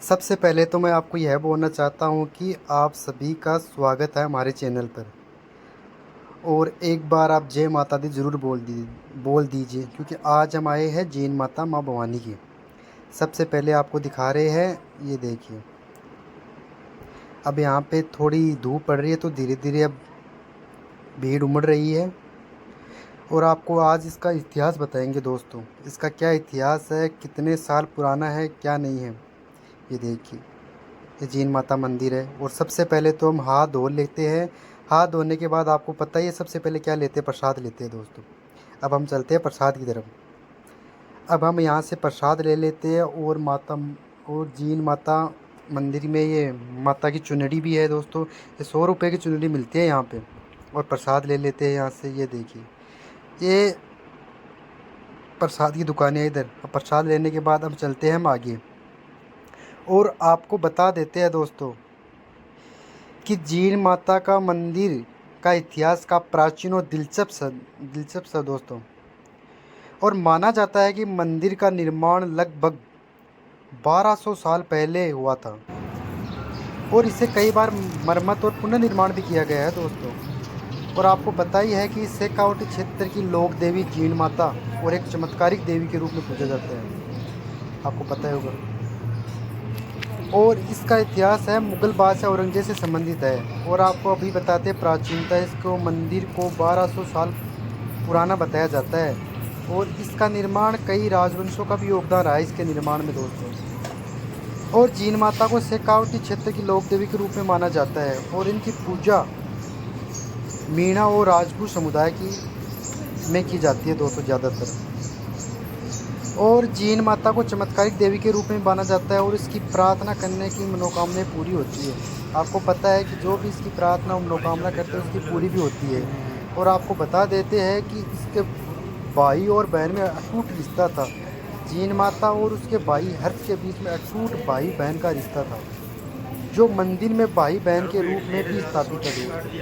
सबसे पहले तो मैं आपको यह बोलना चाहता हूँ कि आप सभी का स्वागत है हमारे चैनल पर। और एक बार आप जय माता दी ज़रूर बोल दीजिए, क्योंकि आज हम आए हैं जैन माता माँ भवानी की। सबसे पहले आपको दिखा रहे हैं, ये देखिए। अब यहाँ पे थोड़ी धूप पड़ रही है तो धीरे धीरे अब भीड़ उमड़ रही है। और आपको आज इसका इतिहास बताएंगे दोस्तों। इसका क्या इतिहास है, कितने साल पुराना है, क्या नहीं है, ये देखिए। ये जैन माता मंदिर है। और सबसे पहले तो हम हाथ धो लेते हैं। हाथ धोने के बाद आपको पता ही है सबसे पहले क्या लेते हैं, प्रसाद लेते हैं दोस्तों। अब हम चलते हैं प्रसाद की तरफ। अब हम यहाँ से प्रसाद ले लेते हैं। और जैन माता मंदिर में ये माता की चुनरी भी है दोस्तों। ये 100 रुपये की चुनरी मिलती है यहाँ पे। और प्रसाद ले लेते हैं यहाँ से। ये देखिए, ये प्रसाद की दुकान है इधर। अब प्रसाद लेने के बाद हम चलते हैं हम आगे। और आपको बता देते हैं दोस्तों कि जैन माता का मंदिर का इतिहास का प्राचीन और दिलचस्प है दोस्तों। और माना जाता है कि मंदिर का निर्माण लगभग 1200 साल पहले हुआ था। और इसे कई बार मरम्मत और पुनर्निर्माण भी किया गया है दोस्तों। और आपको पता ही है कि शेखावाटी क्षेत्र की लोक देवी जैन माता और एक चमत्कारिक देवी के रूप में पूजा जाता है, आपको पता ही होगा। और इसका इतिहास है मुग़ल बादशाह औरंगजेब से संबंधित है। और आपको अभी बताते हैं प्राचीनता। इसको मंदिर को 1200 साल पुराना बताया जाता है। और इसका निर्माण कई राजवंशों का भी योगदान रहा है इसके निर्माण में दोस्तों। और जैन माता को शेखावाटी क्षेत्र की लोक देवी के रूप में माना जाता है। और इनकी पूजा मीणा और राजपूत समुदाय में की जाती है दोस्तों ज़्यादातर। और जैन माता को चमत्कारिक देवी के रूप में माना जाता है। और इसकी प्रार्थना करने की मनोकामनाएं पूरी होती है। आपको पता है कि जो भी इसकी प्रार्थना और मनोकामना करते हैं उसकी पूरी भी होती है। और आपको बता देते हैं कि इसके भाई और बहन में अटूट रिश्ता था। जैन माता और उसके भाई हर्ष के बीच में अटूट भाई बहन का रिश्ता था, जो मंदिर में भाई बहन के रूप में भी स्थापित है,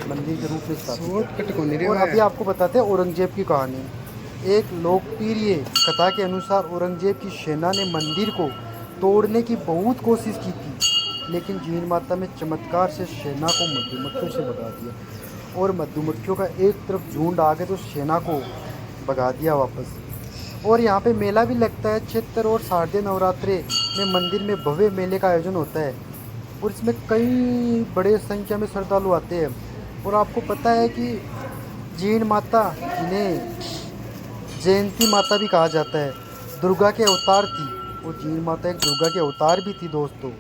मंदिर के रूप में स्थापित है। और अभी आपको बताते हैं औरंगजेब की कहानी। एक लोकप्रिय कथा के अनुसार औरंगजेब की सेना ने मंदिर को तोड़ने की बहुत कोशिश की थी, लेकिन जैन माता में चमत्कार से सेना को मधुमक्खियों से भगा दिया। और मधुमक्खियों का एक तरफ झुंड आ गए तो सेना को भगा दिया वापस। और यहाँ पे मेला भी लगता है। चैत्र और शारदीय नवरात्रे में मंदिर में भव्य मेले का आयोजन होता है। और इसमें कई बड़े संख्या में श्रद्धालु आते हैं। और आपको पता है कि जैन माता जिन्हें जयंती माता भी कहा जाता है, दुर्गा के अवतार थी। और जैन माता एक दुर्गा के अवतार भी थी दोस्तों।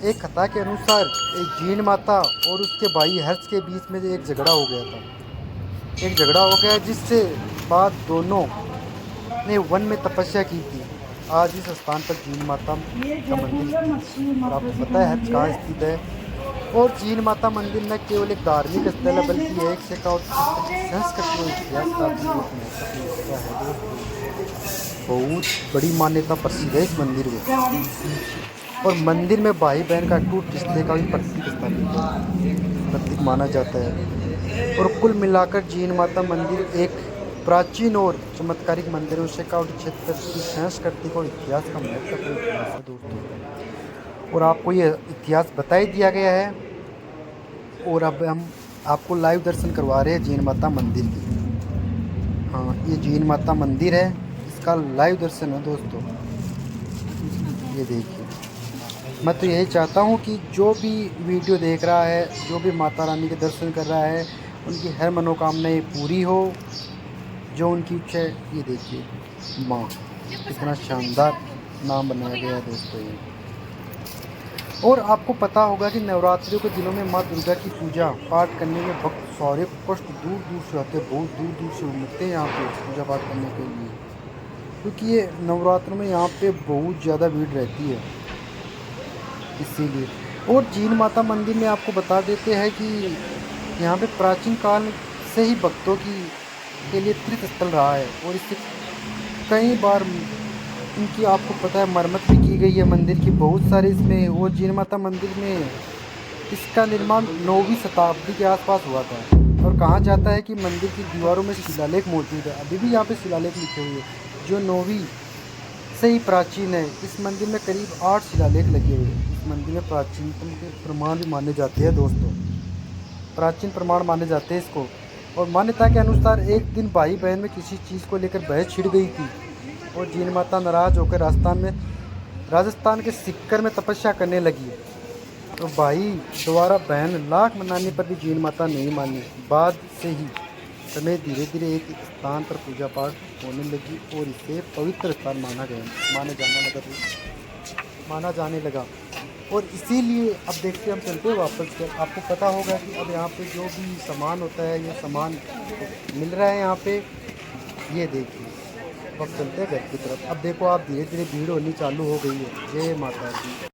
एक कथा के अनुसार एक जैन माता और उसके भाई हर्ष के बीच में एक झगड़ा हो गया था। एक झगड़ा हो गया जिससे बाद दोनों ने वन में तपस्या की थी। आज इस स्थान पर जैन माता का मंदिर, और आपको पता है हर्ष कहाँ स्थित है। और जैन माता मंदिर न केवल एक धार्मिक स्थल है, बल्कि एक संस्कृति और इतिहास का भी एक महत्वपूर्ण हिस्सा है दोस्तों। बहुत बड़ी मान्यता प्रसिद्ध है इस मंदिर को। और मंदिर में भाई बहन का टूट रिश्ते का भी प्रतीक माना जाता है। और कुल मिलाकर जैन माता मंदिर एक प्राचीन और चमत्कारिक मंदिरों शेखावाटी क्षेत्र की सांस्कृतिक और इतिहास का महत्वपूर्ण इतिहास है दोस्तों। और आपको ये इतिहास बता ही दिया गया है। और अब हम आपको लाइव दर्शन करवा रहे हैं जैन माता मंदिर की। हाँ, ये जैन माता मंदिर है, इसका लाइव दर्शन है दोस्तों। ये देखिए, मैं तो यही चाहता हूँ कि जो भी वीडियो देख रहा है, जो भी माता रानी के दर्शन कर रहा है, उनकी हर मनोकामनाएं पूरी हो, जो उनकी इच्छा है। ये देखिए माँ, कितना शानदार नाम बनाया गया है दोस्तों ये। और आपको पता होगा कि नवरात्रियों के दिनों में माँ दुर्गा की पूजा पाठ करने में भक्त सारे कष्ट दूर दूर से आते हैं, बहुत दूर दूर से उमड़ते हैं यहाँ पे पूजा पाठ करने के लिए। क्योंकि ये नवरात्रों में यहाँ पे बहुत ज़्यादा भीड़ रहती है, इसीलिए। और जैन माता मंदिर में आपको बता देते हैं कि यहाँ पे प्राचीन काल से ही भक्तों के लिए तीर्थ स्थल रहा है। और इससे कई बार इनकी आपको पता है मरम्मत भी की गई है मंदिर की, बहुत सारे इसमें। और जैन माता मंदिर में इसका निर्माण 9वीं शताब्दी के आसपास हुआ था। और कहा जाता है कि मंदिर की दीवारों में शिलालेख मौजूद है, अभी भी यहाँ पे शिलालेख लिखे हुए हैं, जो 9वीं से ही प्राचीन है। इस मंदिर में करीब 8 शिलालेख लगे हुए हैं। इस मंदिर में प्राचीनतम के प्रमाण भी माने जाते हैं दोस्तों। प्राचीन प्रमाण माने जाते हैं इसको। और मान्यता के अनुसार एक दिन भाई बहन में किसी चीज़ को लेकर बहस छिड़ गई थी और जीन माता नाराज होकर राजस्थान के सिक्कर में तपस्या करने लगी। तो भाई द्वारा बहन लाख मनाने पर भी जीन माता नहीं मानी। बाद से ही समय धीरे धीरे एक स्थान पर पूजा पाठ होने लगी और इसे पवित्र स्थान माना जाने लगा। और इसीलिए अब देखते हम चलते हैं वापस के। आपको पता होगा कि अब यहाँ पे जो भी सामान होता है, ये सामान मिल रहा है यहाँ पे, ये देखिए। अब चलते हैं घर की तरफ। अब देखो आप, धीरे धीरे भीड़ होनी चालू हो गई है। जय माता दी।